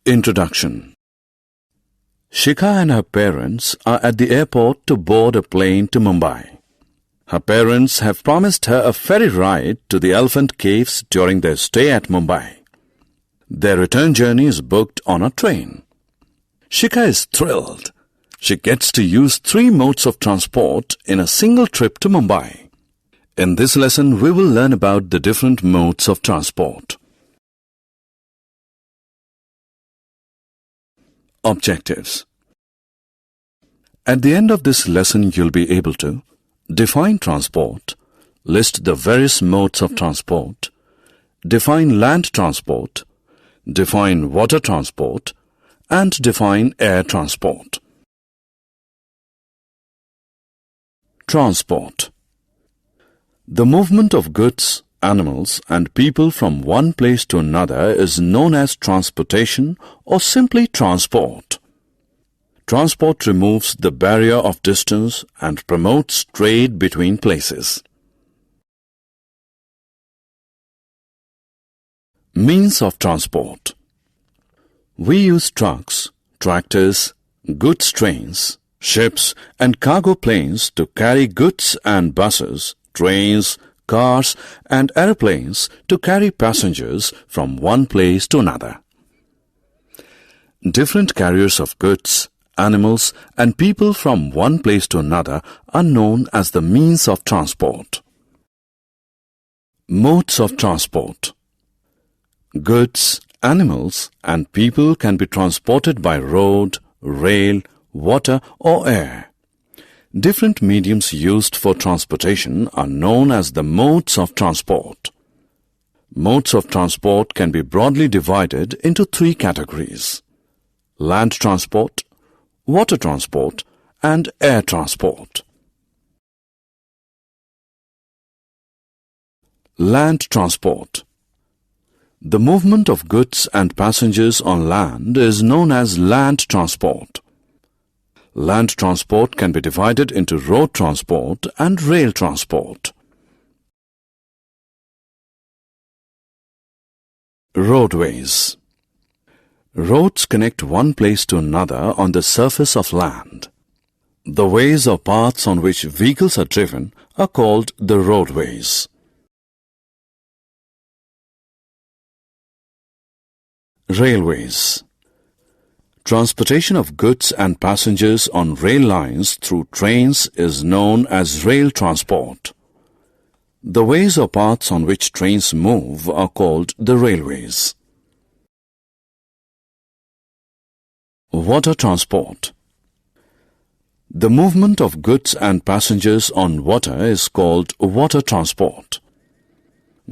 Introduction. Shikha and her parents are at the airport to board a plane to Mumbai. Her parents have promised her a ferry ride to the Elephant Caves during their stay at Mumbai. Their return journey is booked on a train. Shikha is thrilled. She gets to use 3 modes of transport in a single trip to Mumbai. In this lesson, we will learn about the different modes of transport. Objectives. At the end of this lesson, you'll be able to define transport, list the various modes of transport, define land transport, define water transport, and define air transport. Transport. The movement of goods, animals, and people from one place to another is known as transportation or simply transport. Transport removes the barrier of distance and promotes trade between places. Means of transport. We use trucks, tractors, goods trains, ships, and cargo planes to carry goods, and buses, trains, cars, and aeroplanes to carry passengers from one place to another. Different carriers of goods, animals, and people from one place to another are known as the means of transport. Modes of transport. Goods, animals, and people can be transported by road, rail, water, or air. Different mediums used for transportation are known as the modes of transport. Modes of transport can be broadly divided into 3 categories: land transport, water transport, and air transport. Land transport. The movement of goods and passengers on land is known as land transport. Land transport can be divided into road transport and rail transport. Roadways. Roads connect one place to another on the surface of land. The ways or paths on which vehicles are driven are called the roadways. Railways. Transportation of goods and passengers on rail lines through trains is known as rail transport. The ways or paths on which trains move are called the railways. Water transport. The movement of goods and passengers on water is called water transport.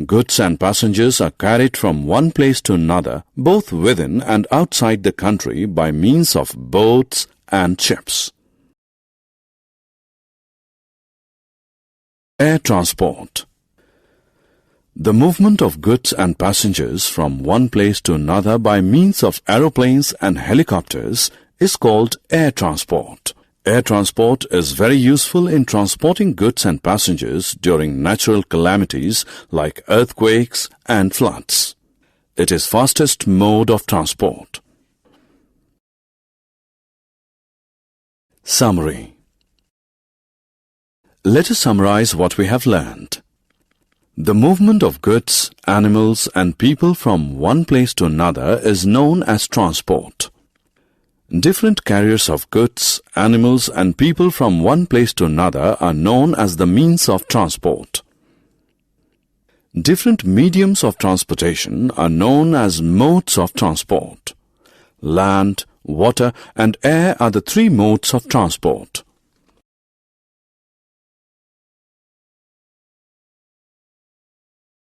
Goods and passengers are carried from one place to another, both within and outside the country, by means of boats and ships. Air transport. The movement of goods and passengers from one place to another by means of aeroplanes and helicopters is called air transport. Air transport is very useful in transporting goods and passengers during natural calamities like earthquakes and floods. It is fastest mode of transport. Summary. Let us summarize what we have learned. The movement of goods, animals, and people from one place to another is known as transport. Different carriers of goods, animals, and people from one place to another are known as the means of transport. Different mediums of transportation are known as modes of transport. Land, water, and air are the 3 modes of transport.